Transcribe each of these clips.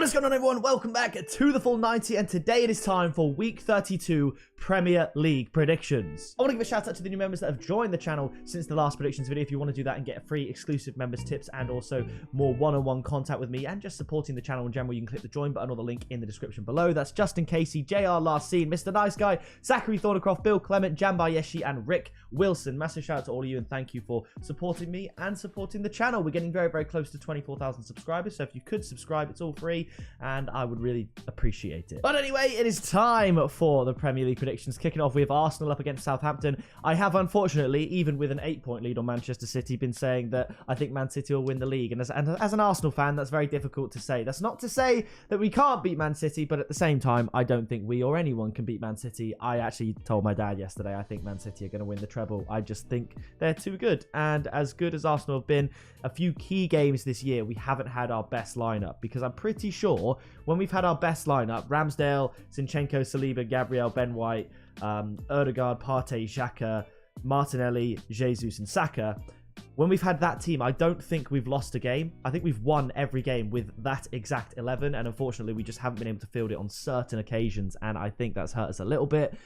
What is going on, everyone? Welcome back to the Full 90, and today it is time for Week 32 Premier League predictions. I want to give a shout out to the new members that have joined the channel since the last predictions video. If you want to do that and get free exclusive members tips and also more one-on-one contact with me and just supporting the channel in general, you can click the join button or the link in the description below. That's Justin Casey, JR Last Seen, Mr. Nice Guy, Zachary Thornycroft, Bill Clement, Jambar Yeshi, and Rick Wilson. Massive shout out to all of you and thank you for supporting me and supporting the channel. We're getting very, very close to 24,000 subscribers, so if you could subscribe, it's all free and I would really appreciate it. But anyway, it is time for the Premier League predictions. Kicking off with Arsenal up against Southampton. I have, unfortunately, even with an 8-point lead on Manchester City, been saying that I think Man City will win the league. And as an Arsenal fan, that's very difficult to say. That's not to say that we can't beat Man City, but at the same time, I don't think we or anyone can beat Man City. I actually told my dad yesterday I think Man City are going to win the treble. I just think they're too good. And as good as Arsenal have been, a few key games this year, we haven't had our best lineup, because I'm pretty sure when we've had our best lineup, Ramsdale, Zinchenko, Saliba, Gabriel, Ben White, Odegaard, Partey, Xhaka, Martinelli, Jesus, and Saka, when we've had that team, I don't think we've lost a game. I think we've won every game with that exact 11, and unfortunately, we just haven't been able to field it on certain occasions, and I think that's hurt us a little bit.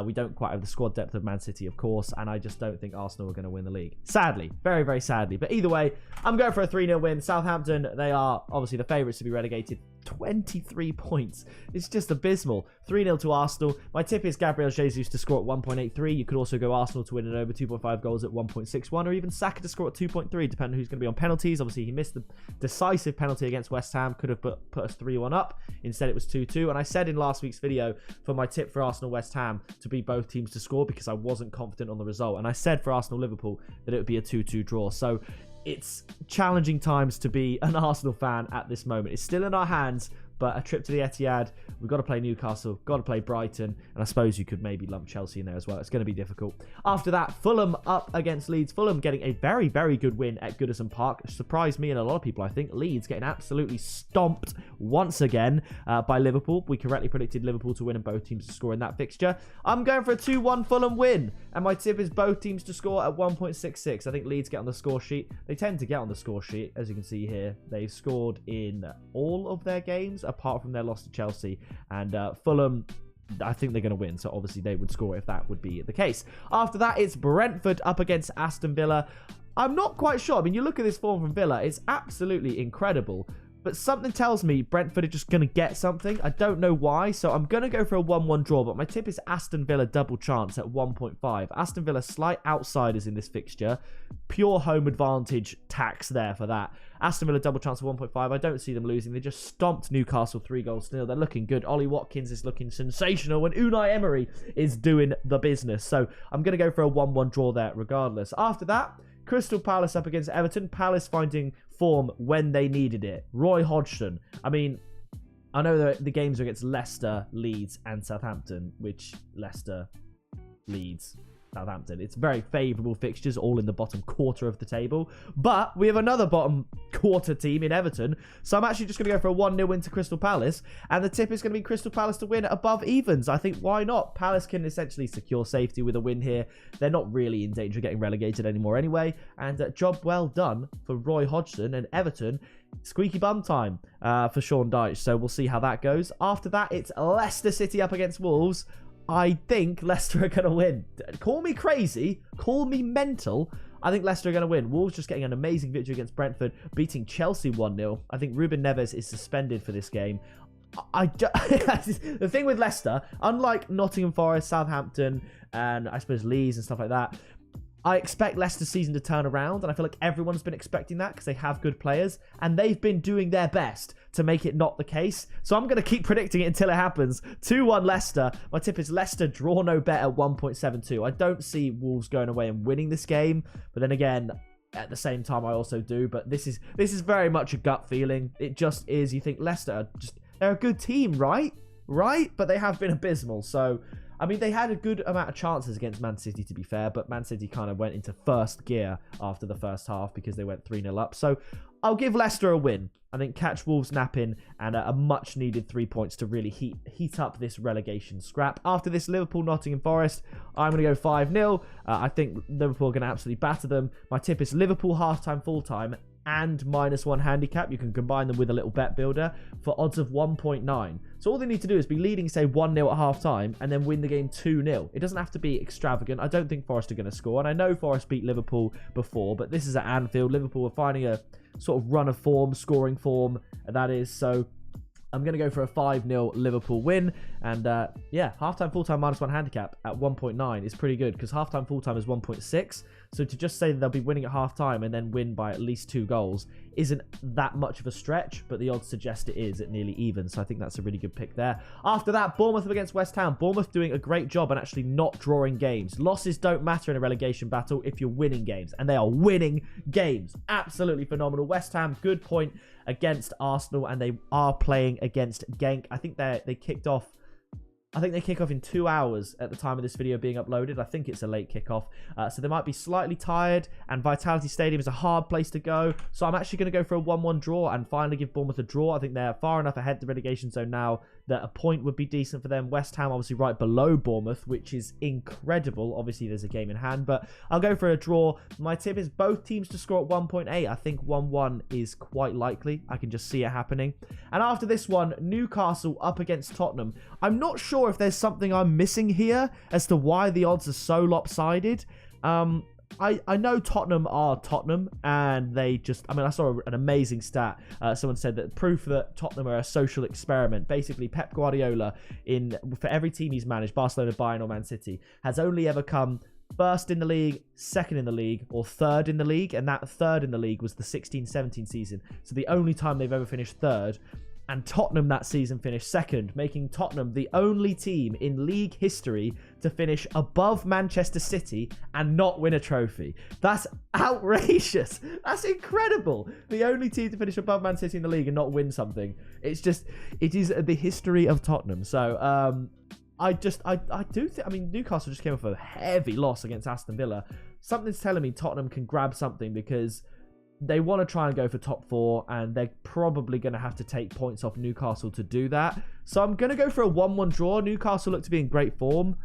We don't quite have the squad depth of Man City, of course, and I just don't think Arsenal are going to win the league. Sadly. Very, very sadly. But either way, I'm going for a 3-0 win. Southampton, they are obviously the favourites to be relegated. 23 points. It's just abysmal. 3-0 to Arsenal. My tip is Gabriel Jesus to score at 1.83. You could also go Arsenal to win it over 2.5 goals at 1.61, or even Saka to score at 2.3, depending on who's going to be on penalties. Obviously, he missed the decisive penalty against West Ham. Could have put us 3-1 up. Instead, it was 2-2. And I said in last week's video for my tip for Arsenal-West Ham to be both teams to score, because I wasn't confident on the result. And I said for Arsenal-Liverpool that it would be a 2-2 draw. So it's challenging times to be an Arsenal fan at this moment. It's still in our hands, but a trip to the Etihad, we've got to play Newcastle, got to play Brighton, and I suppose you could maybe lump Chelsea in there as well. It's going to be difficult. After that, Fulham up against Leeds. Fulham getting a very, very good win at Goodison Park. Surprised me and a lot of people, I think. Leeds getting absolutely stomped once again by Liverpool. We correctly predicted Liverpool to win and both teams to score in that fixture. I'm going for a 2-1 Fulham win, and my tip is both teams to score at 1.66. I think Leeds get on the score sheet. They tend to get on the score sheet, as you can see here. They've scored in all of their games, apart from their loss to Chelsea, and Fulham, I think they're going to win, so obviously they would score if that would be the case. After that, it's Brentford up against Aston Villa. I'm not quite sure. I mean, you look at this form from Villa, it's absolutely incredible, but something tells me Brentford are just going to get something. I don't know why, so I'm going to go for a 1-1 draw, but my tip is Aston Villa double chance at 1.5. Aston Villa slight outsiders in this fixture. Pure home advantage tax there for that. Aston Villa double chance of 1.5. I don't see them losing. They just stomped Newcastle 3-0. They're looking good. Ollie Watkins is looking sensational, and Unai Emery is doing the business. So I'm going to go for a 1-1 draw there regardless. After that, Crystal Palace up against Everton. Palace finding form when they needed it. Roy Hodgson. I mean, I know that the games are against Leicester, Leeds, and Southampton, which Leicester, Leeds, Southampton. It's very favourable fixtures, all in the bottom quarter of the table. But we have another bottom quarter team in Everton. So I'm actually just going to go for a 1-0 win to Crystal Palace. And the tip is going to be Crystal Palace to win above evens. I think, why not? Palace can essentially secure safety with a win here. They're not really in danger of getting relegated anymore anyway. And job well done for Roy Hodgson and Everton. Squeaky bum time for Sean Dyche. So we'll see how that goes. After that, it's Leicester City up against Wolves. I think Leicester are going to win. Call me crazy. Call me mental. I think Leicester are going to win. Wolves just getting an amazing victory against Brentford, beating Chelsea 1-0. I think Ruben Neves is suspended for this game. The thing with Leicester, unlike Nottingham Forest, Southampton, and I suppose Leeds and stuff like that, I expect Leicester's season to turn around, and I feel like everyone's been expecting that because they have good players, and they've been doing their best to make it not the case. So I'm going to keep predicting it until it happens. 2-1 Leicester. My tip is Leicester draw no bet at 1.72. I don't see Wolves going away and winning this game, but then again, at the same time, I also do. But this is very much a gut feeling. It just is. You think Leicester are they're a good team, right? Right? But they have been abysmal. So I mean, they had a good amount of chances against Man City, to be fair, but Man City kind of went into first gear after the first half because they went 3-0 up. So I'll give Leicester a win. I think catch Wolves napping and a much-needed 3 points to really heat up this relegation scrap. After this, Liverpool, Nottingham Forest, I'm going to go 5-0. I think Liverpool are going to absolutely batter them. My tip is Liverpool half-time, full-time, and -1 handicap. You can combine them with a little bet builder for odds of 1.9. So all they need to do is be leading, say, 1-0 at half-time and then win the game 2-0. It doesn't have to be extravagant. I don't think Forest are going to score. And I know Forest beat Liverpool before, but this is at Anfield. Liverpool are finding a sort of run of form, scoring form, that is. So I'm going to go for a 5-0 Liverpool win. And yeah, halftime, full-time -1 handicap at 1.9 is pretty good because halftime, full-time is 1.6. So to just say that they'll be winning at halftime and then win by at least 2 goals isn't that much of a stretch, but the odds suggest it is at nearly even. So I think that's a really good pick there. After that, Bournemouth against West Ham. Bournemouth doing a great job and actually not drawing games. Losses don't matter in a relegation battle if you're winning games, and they are winning games. Absolutely phenomenal. West Ham, good point against Arsenal, and they are playing against Genk. I think they kicked off. I think they kick off in 2 hours at the time of this video being uploaded. I think it's a late kickoff. So they might be slightly tired, and Vitality Stadium is a hard place to go. So I'm actually going to go for a 1-1 draw and finally give Bournemouth a draw. I think they're far enough ahead of the relegation zone now that a point would be decent for them. West Ham obviously right below Bournemouth, which is incredible. Obviously there's a game in hand, but I'll go for a draw. My tip is both teams to score at 1.8. I think 1-1 is quite likely. I can just see it happening. And after this one, Newcastle up against Tottenham. I'm not sure if there's something I'm missing here as to why the odds are so lopsided. I know Tottenham are Tottenham, and they just, I mean, I saw an amazing stat. Someone said that proof that Tottenham are a social experiment. Basically, Pep Guardiola, for every team he's managed, Barcelona, Bayern, or Man City, has only ever come first in the league, second in the league, or third in the league. And that third in the league was the 16-17 season. So the only time they've ever finished third. And Tottenham that season finished second, making Tottenham the only team in league history to finish above Manchester City and not win a trophy. That's outrageous. That's incredible. The only team to finish above Man City in the league and not win something. It's just, it is the history of Tottenham. So, I do think, I mean, Newcastle just came off a heavy loss against Aston Villa. Something's telling me Tottenham can grab something because they want to try and go for top 4, and they're probably going to have to take points off Newcastle to do that. So I'm going to go for a 1-1 draw. Newcastle look to be in great form.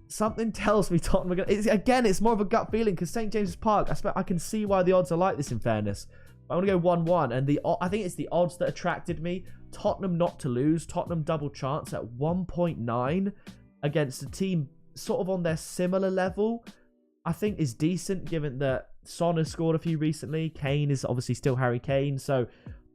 Something tells me Tottenham are going to... Again, it's more of a gut feeling because St. James's Park, I can see why the odds are like this in fairness. I'm going to go 1-1, and I think it's the odds that attracted me. Tottenham not to lose. Tottenham double chance at 1.9 against a team sort of on their similar level, I think is decent given that Son has scored a few recently. Kane is obviously still Harry Kane. So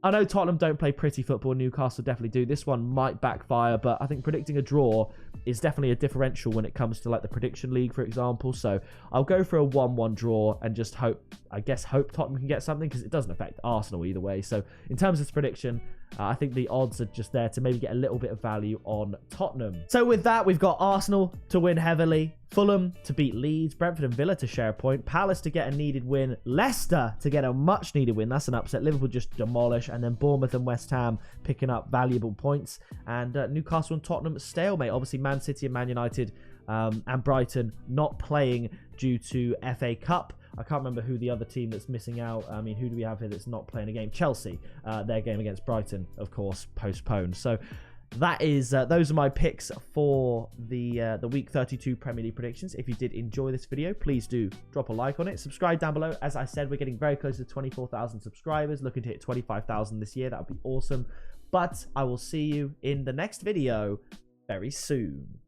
I know Tottenham don't play pretty football. Newcastle definitely do. This one might backfire, but I think predicting a draw is definitely a differential when it comes to like the prediction league, for example. So I'll go for a 1-1 draw and just hope Tottenham can get something because it doesn't affect Arsenal either way. So in terms of prediction, I think the odds are just there to maybe get a little bit of value on Tottenham. So with that, we've got Arsenal to win heavily, Fulham to beat Leeds, Brentford and Villa to share a point, Palace to get a needed win, Leicester to get a much needed win. That's an upset. Liverpool just demolish, and then Bournemouth and West Ham picking up valuable points, and Newcastle and Tottenham stalemate. Obviously, Man City and Man United and Brighton not playing due to FA Cup. I can't remember who the other team that's missing out. I mean, who do we have here that's not playing a game? Chelsea. Their game against Brighton, of course, postponed. So that is those are my picks for the Week 32 Premier League predictions. If you did enjoy this video, please do drop a like on it. Subscribe down below. As I said, we're getting very close to 24,000 subscribers. Looking to hit 25,000 this year. That would be awesome. But I will see you in the next video very soon.